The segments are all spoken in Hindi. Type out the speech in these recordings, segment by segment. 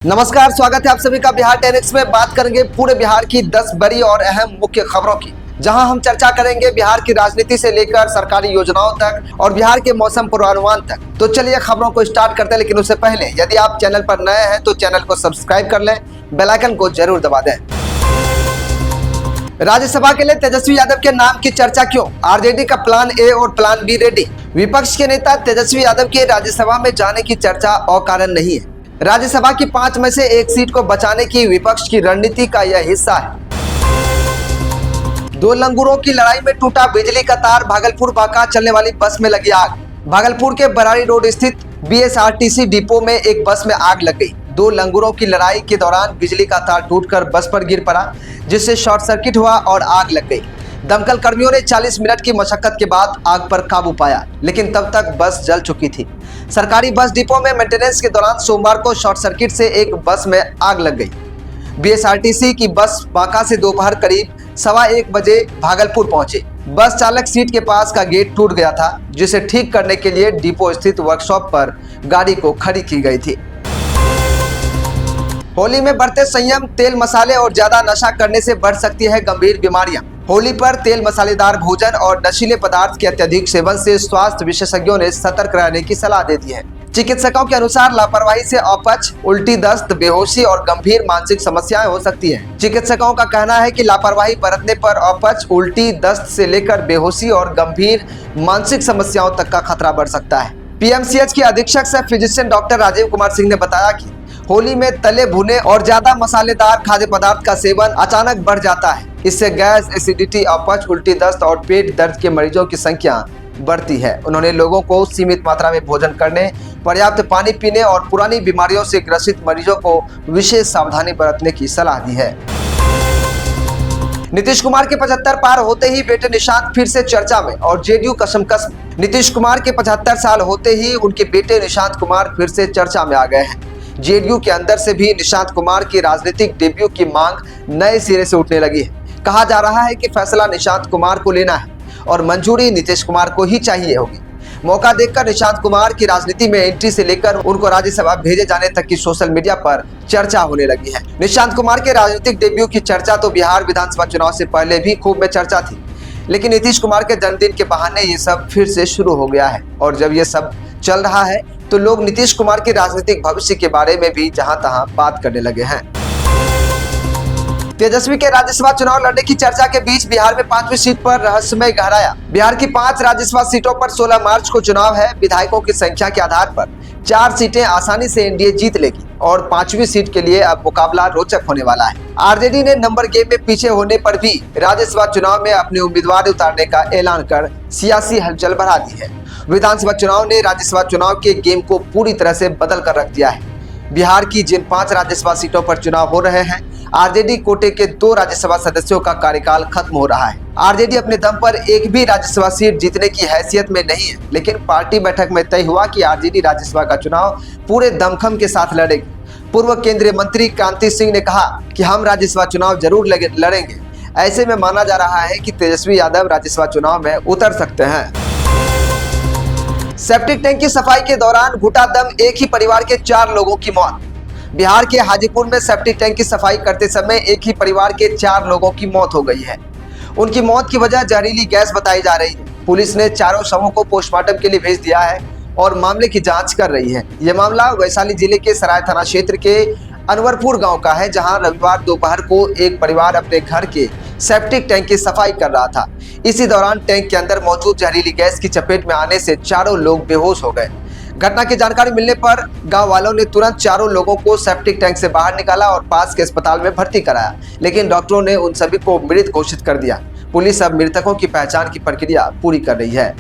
नमस्कार, स्वागत है आप सभी का बिहार 10x में। बात करेंगे पूरे बिहार की 10 बड़ी और अहम मुख्य खबरों की, जहां हम चर्चा करेंगे बिहार की राजनीति से लेकर सरकारी योजनाओं तक और बिहार के मौसम पूर्वानुमान तक। तो चलिए खबरों को स्टार्ट करते हैं, लेकिन उससे पहले यदि आप चैनल पर नए हैं तो चैनल को सब्सक्राइब कर लें, बेल आइकन को जरूर दबा दें। राज्यसभा के लिए तेजस्वी यादव के नाम की चर्चा क्यों? आरजेडी का प्लान ए और प्लान बी रेडी। विपक्ष के नेता तेजस्वी यादव के राज्यसभा में जाने की चर्चा अकारण नहीं है। राज्यसभा की 5 में से एक सीट को बचाने की विपक्ष की रणनीति का यह हिस्सा है। 2 लंगूरों की लड़ाई में टूटा बिजली का तार, भागलपुर बांका चलने वाली बस में लगी आग। भागलपुर के बराड़ी रोड स्थित बीएसआरटीसी डिपो में एक बस में आग लग गई। 2 लंगूरों की लड़ाई के दौरान बिजली का तार टूटकर बस पर गिर पड़ा, जिससे शॉर्ट सर्किट हुआ और आग लग गई। दमकल कर्मियों ने 40 मिनट की मशक्कत के बाद आग पर काबू पाया, लेकिन तब तक बस जल चुकी थी। सरकारी बस डिपो में मेंटेनेंस के दौरान सोमवार को शॉर्ट सर्किट से एक बस में आग लग गई। बीएसआरटीसी की बस बांका से दोपहर करीब 1:15 बजे भागलपुर पहुंची। बस चालक सीट के पास का गेट टूट गया था, जिसे ठीक करने के लिए डिपो स्थित वर्कशॉप पर गाड़ी को खड़ी की गई थी। होली में बढ़ते संयम, तेल मसाले और ज्यादा नशा करने से बढ़ सकती है गंभीर बीमारियां। होली पर तेल मसालेदार भोजन और नशीले पदार्थ के अत्यधिक सेवन से स्वास्थ्य विशेषज्ञों ने सतर्क रहने की सलाह दे दी है। चिकित्सकों के अनुसार लापरवाही से अपच, उल्टी, दस्त, बेहोशी और गंभीर मानसिक समस्याएं हो सकती हैं। चिकित्सकों का कहना है कि लापरवाही बरतने पर अपच, उल्टी, दस्त से लेकर बेहोशी और गंभीर मानसिक समस्याओं तक का खतरा बढ़ सकता है। पीएमसीएच के अधीक्षक सह फिजिशियन डॉक्टर राजीव कुमार सिंह ने बताया कि होली में तले भुने और ज्यादा मसालेदार खाद्य पदार्थ का सेवन अचानक बढ़ जाता है। इससे गैस, एसिडिटी, अपच, उल्टी, दस्त और पेट दर्द के मरीजों की संख्या बढ़ती है। उन्होंने लोगों को सीमित मात्रा में भोजन करने, पर्याप्त पानी पीने और पुरानी बीमारियों से ग्रसित मरीजों को विशेष सावधानी बरतने की सलाह दी है। नीतीश कुमार के 75 पार होते ही बेटे निशांत फिर से चर्चा में और जेडीयू कसम। नीतीश कुमार के 75 साल होते ही उनके बेटे निशांत कुमार फिर से चर्चा में आ गए हैं। जेडीयू के अंदर से भी निशांत कुमार की राजनीतिक डेब्यू की मांग नए सिरे से उठने लगी है। कहा जा रहा है कि फैसला निशांत कुमार को लेना है और मंजूरी नीतीश कुमार को ही चाहिए होगी। मौका देखकर निशांत कुमार की राजनीति में एंट्री से लेकर उनको राज्यसभा भेजे जाने तक की सोशल मीडिया पर चर्चा होने लगी है। निशांत कुमार के राजनीतिक डेब्यू की चर्चा तो बिहार विधानसभा चुनाव से पहले भी खूब में चर्चा थी, लेकिन नीतीश कुमार के जन्मदिन के बहाने ये सब फिर से शुरू हो गया है। और जब ये सब चल रहा है तो लोग नीतीश कुमार के राजनीतिक भविष्य के बारे में भी जहां तहां बात करने लगे हैं। तेजस्वी के राज्यसभा चुनाव लड़ने की चर्चा के बीच बिहार में 5वीं सीट पर रहस्यमय गहराया। बिहार की 5 राज्यसभा सीटों पर 16 मार्च को चुनाव है। विधायकों की संख्या के आधार पर 4 सीटें आसानी से एनडीए जीत लेगी और 5वीं सीट के लिए अब मुकाबला रोचक होने वाला है। आरजेडी ने नंबर गेम में पीछे होने पर भी राज्यसभा चुनाव में अपने उम्मीदवार उतारने का ऐलान कर सियासी हलचल बढ़ा दी है। विधानसभा चुनाव ने राज्यसभा चुनाव के गेम को पूरी तरह से बदल कर रख दिया है। बिहार की जिन 5 राज्यसभा सीटों पर चुनाव हो रहे हैं, आरजेडी कोटे के 2 राज्यसभा सदस्यों का कार्यकाल खत्म हो रहा है। आरजेडी अपने दम पर एक भी राज्यसभा सीट जीतने की हैसियत में नहीं है, लेकिन पार्टी बैठक में तय हुआ कि आरजेडी राज्यसभा का चुनाव पूरे दमखम के साथ लड़ेगी। पूर्व केंद्रीय मंत्री क्रांति सिंह ने कहा कि हम राज्यसभा चुनाव जरूर लड़ेंगे। ऐसे में माना जा रहा है कि तेजस्वी यादव राज्यसभा चुनाव में उतर सकते हैं। सेप्टिक टैंक की सफाई के दौरान घुटा दम, एक ही परिवार के 4 लोगों की मौत। बिहार के हाजीपुर में सेप्टिक टैंक की सफाई करते समय एक ही परिवार के 4 लोगों की मौत हो गई है। उनकी मौत की वजह जहरीली गैस बताई जा रही है। पुलिस ने चारों शवों को पोस्टमार्टम के लिए भेज दिया है और मामले की जांच कर रही है। यह मामला वैशाली जिले के सराय थाना क्षेत्र के अनवरपुर गांव का है, जहां रविवार दोपहर को एक परिवार अपने घर के सेप्टिक टैंक की सफाई कर रहा था। इसी दौरान टैंक के अंदर मौजूद जहरीली गैस की चपेट में आने से चारों लोग बेहोश हो गए। घटना की जानकारी मिलने पर गांव वालों ने तुरंत चारों लोगों को सेप्टिक टैंक से बाहर निकाला और पास के अस्पताल में भर्ती कराया, लेकिन डॉक्टरों ने उन सभी को मृत घोषित कर दिया। पुलिस अब मृतकों की पहचान की प्रक्रिया पूरी कर रही है।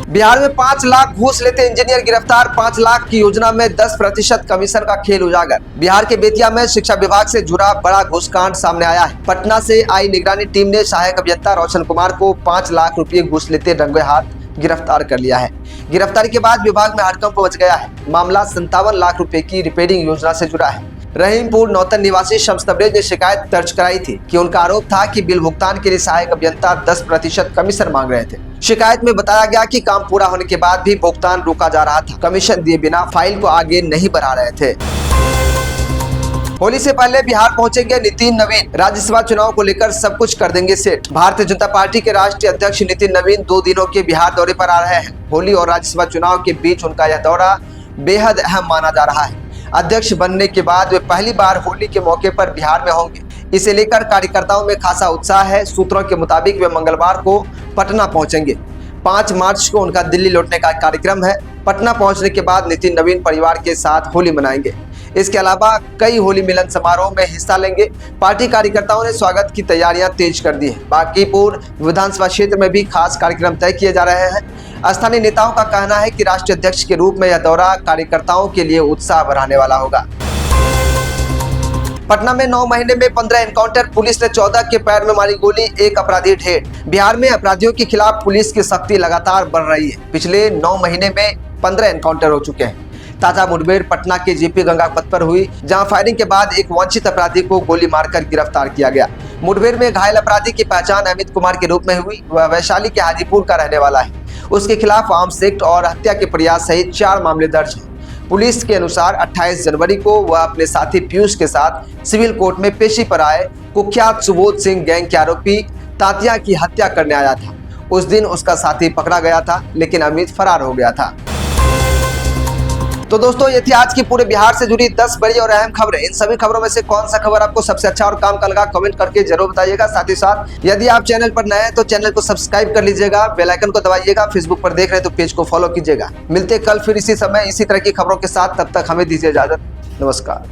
बिहार में 5 लाख घूस लेते इंजीनियर गिरफ्तार। 5 लाख की योजना में 10% कमीशन का खेल उजागर। बिहार के बेतिया में शिक्षा विभाग से जुड़ा बड़ा घूसकांड सामने आया है। पटना से आई निगरानी टीम ने सहायक अभियंता रोशन कुमार को 5 लाख रुपए घूस लेते रंगे हाथ गिरफ्तार कर लिया है। गिरफ्तारी के बाद विभाग में हड़कंप मच गया है। मामला 57 लाख रुपए की रिपेयरिंग योजना से जुड़ा है। रहीमपुर नौतन निवासी शम्स तबरेज ने शिकायत दर्ज कराई थी कि उनका आरोप था कि बिल भुगतान के लिए सहायक अभियंता 10% कमीशन मांग रहे थे। शिकायत में बताया गया कि काम पूरा होने के बाद भी भुगतान रोका जा रहा था। कमीशन दिए बिना फाइल को आगे नहीं बढ़ा रहे थे। होली से पहले बिहार पहुंचेंगे नितिन नवीन, राज्यसभा चुनाव को लेकर सब कुछ कर देंगे सेट। भारतीय जनता पार्टी के राष्ट्रीय अध्यक्ष नितिन नवीन 2 दिनों के बिहार दौरे पर आ रहे हैं। होली और राज्यसभा चुनाव के बीच उनका यह दौरा बेहद अहम माना जा रहा है। अध्यक्ष बनने के बाद वे पहली बार होली के मौके पर बिहार में होंगे। इसे लेकर कार्यकर्ताओं में खासा उत्साह है। सूत्रों के मुताबिक वे मंगलवार को पटना पहुंचेंगे। 5 मार्च को उनका दिल्ली लौटने का कार्यक्रम है। पटना पहुंचने के बाद नितिन नवीन परिवार के साथ होली मनाएंगे। इसके अलावा कई होली मिलन समारोह में हिस्सा लेंगे। पार्टी कार्यकर्ताओं ने स्वागत की तैयारियां तेज कर दी है। बांकीपुर विधानसभा क्षेत्र में भी खास कार्यक्रम तय किए जा रहे हैं। स्थानीय नेताओं का कहना है कि राष्ट्रीय अध्यक्ष के रूप में यह दौरा कार्यकर्ताओं के लिए उत्साह बढ़ाने वाला होगा। पटना में 9 महीने में 15 एनकाउंटर, पुलिस ने 14 के पैर में मारी गोली, 1 अपराधी ढेर। बिहार में अपराधियों के खिलाफ पुलिस की सख्ती लगातार बढ़ रही है। पिछले 9 महीने में 15 एनकाउंटर हो चुके हैं। ताजा मुठभेड़ पटना के जेपी गंगा पथ पर हुई, जहां फायरिंग के बाद एक वांछित अपराधी को गोली मारकर गिरफ्तार किया गया। मुठभेड़ में घायल अपराधी की पहचान अमित कुमार के रूप में हुई। वह वैशाली के हाजीपुर का रहने वाला है। उसके खिलाफ आर्म्स एक्ट और हत्या के प्रयास सहित 4 मामले दर्ज हैं। पुलिस के अनुसार 28 जनवरी को वह अपने साथी पीयूष के साथ सिविल कोर्ट में पेशी पर आए कुख्यात सुबोध सिंह गैंग के आरोपी तात्या की हत्या करने आया था। उस दिन उसका साथी पकड़ा गया था, लेकिन अमित फरार हो गया था। तो दोस्तों, ये थी आज की पूरे बिहार से जुड़ी 10 बड़ी और अहम खबरें। इन सभी खबरों में से कौन सा खबर आपको सबसे अच्छा और काम का लगा, कमेंट करके जरूर बताइएगा। साथ ही साथ यदि आप चैनल पर नए हैं तो चैनल को सब्सक्राइब कर लीजिएगा, बेल आइकन को दबाइएगा। फेसबुक पर देख रहे हैं तो पेज को फॉलो कीजिएगा। मिलते कल फिर इसी समय इसी तरह की खबरों के साथ। तब तक हमें दीजिए इजाजत। नमस्कार।